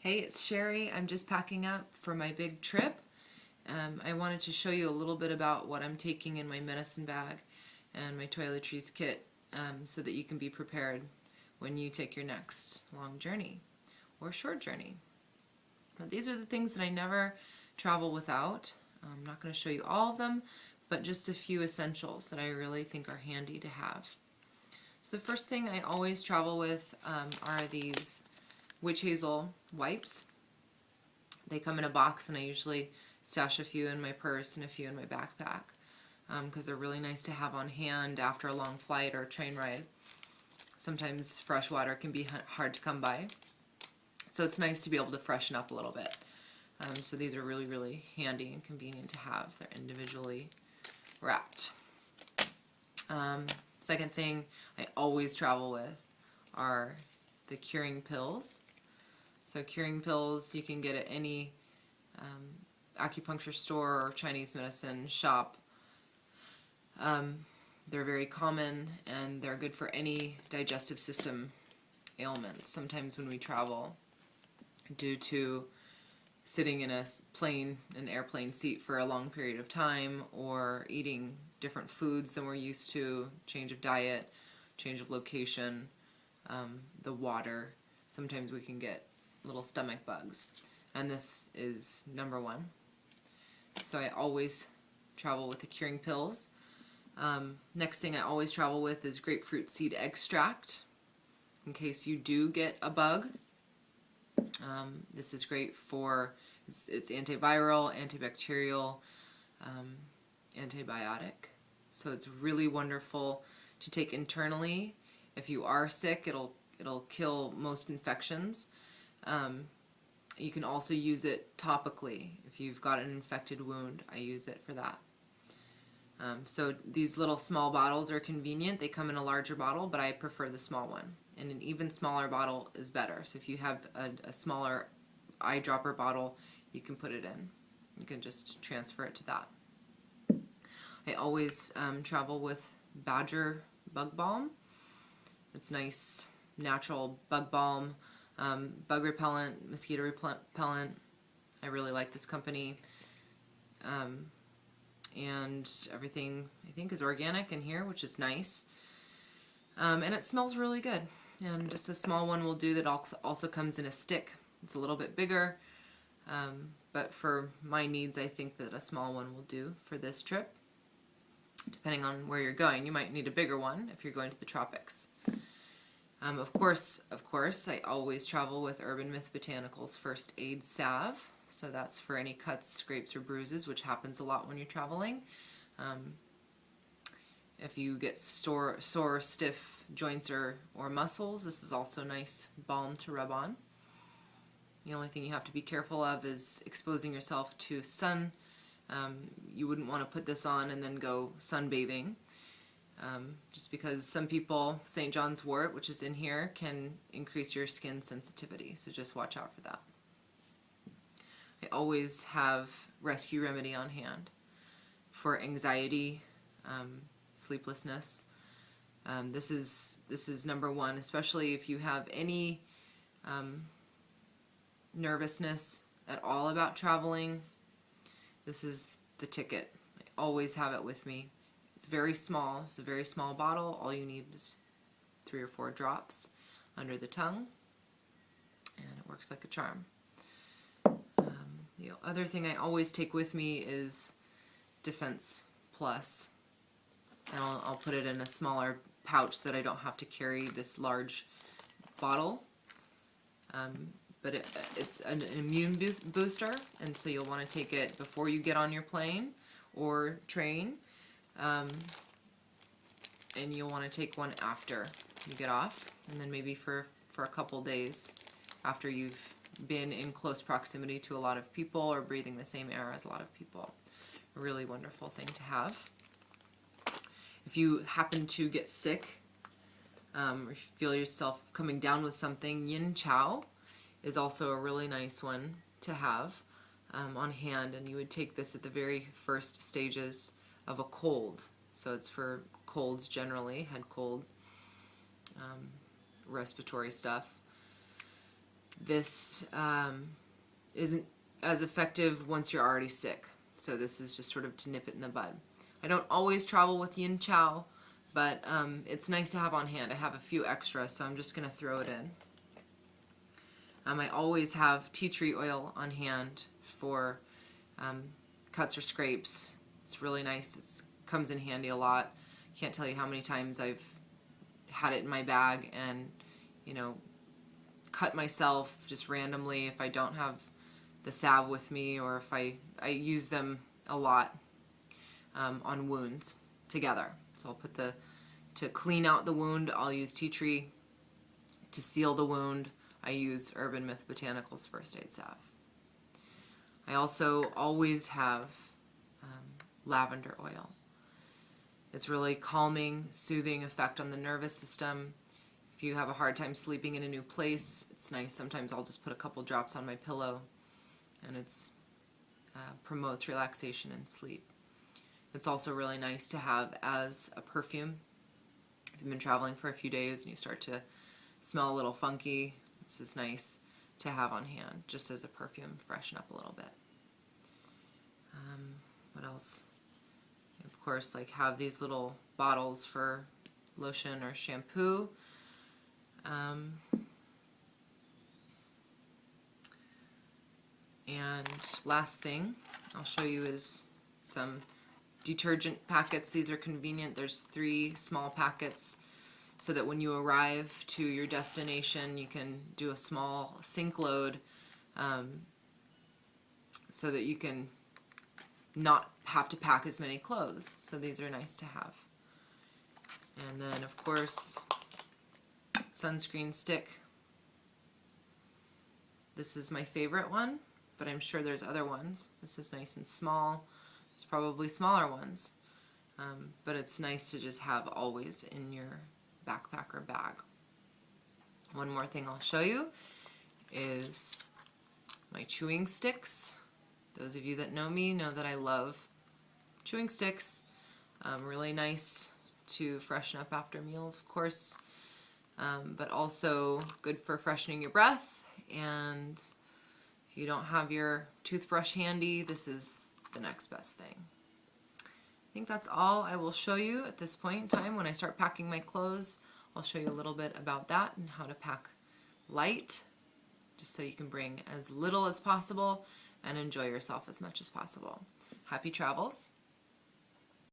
Hey, it's Cheri. I'm just packing up for my big trip. I wanted to show you a little bit about what I'm taking in my medicine bag and my toiletries kit so that you can be prepared when you take your next long journey or short journey. But these are the things that I never travel without. I'm not going to show you all of them, but just a few essentials that I really think are handy to have. So the first thing I always travel with are these witch hazel wipes. They come in a box, and I usually stash a few in my purse and a few in my backpack because they're really nice to have on hand after a long flight or a train ride. Sometimes fresh water can be hard to come by, so it's nice to be able to freshen up a little bit. So these are really, really handy and convenient to have. They're individually wrapped. Second thing I always travel with are the curing pills. So curing pills you can get at any acupuncture store or Chinese medicine shop. They're very common and they're good for any digestive system ailments. Sometimes when we travel, due to sitting in an airplane seat for a long period of time or eating different foods than we're used to, change of diet, change of location, the water, sometimes we can get little stomach bugs, and this is number one. So I always travel with the curing pills. Next thing I always travel with is grapefruit seed extract in case you do get a bug. This is great for, it's antiviral, antibacterial, antibiotic. So it's really wonderful to take internally. If you are sick, it'll kill most infections. You can also use it topically. If you've got an infected wound, I use it for that. So these little small bottles are convenient. They come in a larger bottle, but I prefer the small one. And an even smaller bottle is better. So if you have a smaller eyedropper bottle, you can put it in. You can just transfer it to that. I always travel with Badger bug balm. It's nice, natural bug balm. Bug repellent, mosquito repellent. I really like this company. And everything I think is organic in here, which is nice. And it smells really good. And just a small one will do. That also comes in a stick. It's a little bit bigger, but for my needs I think that a small one will do for this trip. Depending on where you're going, you might need a bigger one if you're going to the tropics. Of course, I always travel with Urban Myth Botanicals First Aid Salve. So that's for any cuts, scrapes, or bruises, which happens a lot when you're traveling. If you get sore, stiff joints or muscles, this is also a nice balm to rub on. The only thing you have to be careful of is exposing yourself to sun. You wouldn't want to put this on and then go sunbathing. Just because some people, St. John's wort, which is in here, can increase your skin sensitivity, so just watch out for that. I always have rescue remedy on hand for anxiety, sleeplessness. This is number one, especially if you have any nervousness at all about traveling. This is the ticket. I always have it with me. It's very small. It's a very small bottle. All you need is 3 or 4 drops under the tongue, and it works like a charm. The other thing I always take with me is Defense Plus, and I'll put it in a smaller pouch so that I don't have to carry this large bottle. But it's an immune booster, and so you'll want to take it before you get on your plane or train. And you'll want to take one after you get off, and then maybe for a couple days after you've been in close proximity to a lot of people or breathing the same air as a lot of people. A really wonderful thing to have. If you happen to get sick or feel yourself coming down with something, Yin Chow is also a really nice one to have on hand, and you would take this at the very first stages of a cold. So it's for colds generally, head colds, respiratory stuff. this isn't as effective once you're already sick. So this is just sort of to nip it in the bud. I don't always travel with yin chow, but it's nice to have on hand. I have a few extra, so I'm just going to throw it in. I always have tea tree oil on hand for cuts or scrapes. It's really nice. It comes in handy a lot. Can't tell you how many times I've had it in my bag and, you know, cut myself just randomly if I don't have the salve with me, or if I use them a lot on wounds together. So I'll put to clean out the wound, I'll use tea tree. To seal the wound, I use Urban Myth Botanicals First Aid Salve. I also always have lavender oil. It's really calming, soothing effect on the nervous system. If you have a hard time sleeping in a new place, it's nice. Sometimes I'll just put a couple drops on my pillow, and it's promotes relaxation and sleep. It's also really nice to have as a perfume. If you've been traveling for a few days and you start to smell a little funky, this is nice to have on hand, just as a perfume, freshen up a little bit. What else? Of course, like, have these little bottles for lotion or shampoo. And last thing I'll show you is some detergent packets. These are convenient. There's 3 small packets, so that when you arrive to your destination, you can do a small sink load, so that you can not have to pack as many clothes. So these are nice to have. And then, of course, sunscreen stick. This is my favorite one, but I'm sure there's other ones. This is nice and small. There's probably smaller ones, but it's nice to just have always in your backpack or bag. One more thing I'll show you is my chewing sticks. Those of you that know me know that I love chewing sticks. Really nice to freshen up after meals, of course, but also good for freshening your breath. And if you don't have your toothbrush handy, this is the next best thing. I think that's all I will show you at this point in time. When I start packing my clothes, I'll show you a little bit about that and how to pack light, just so you can bring as little as possible and enjoy yourself as much as possible. Happy travels.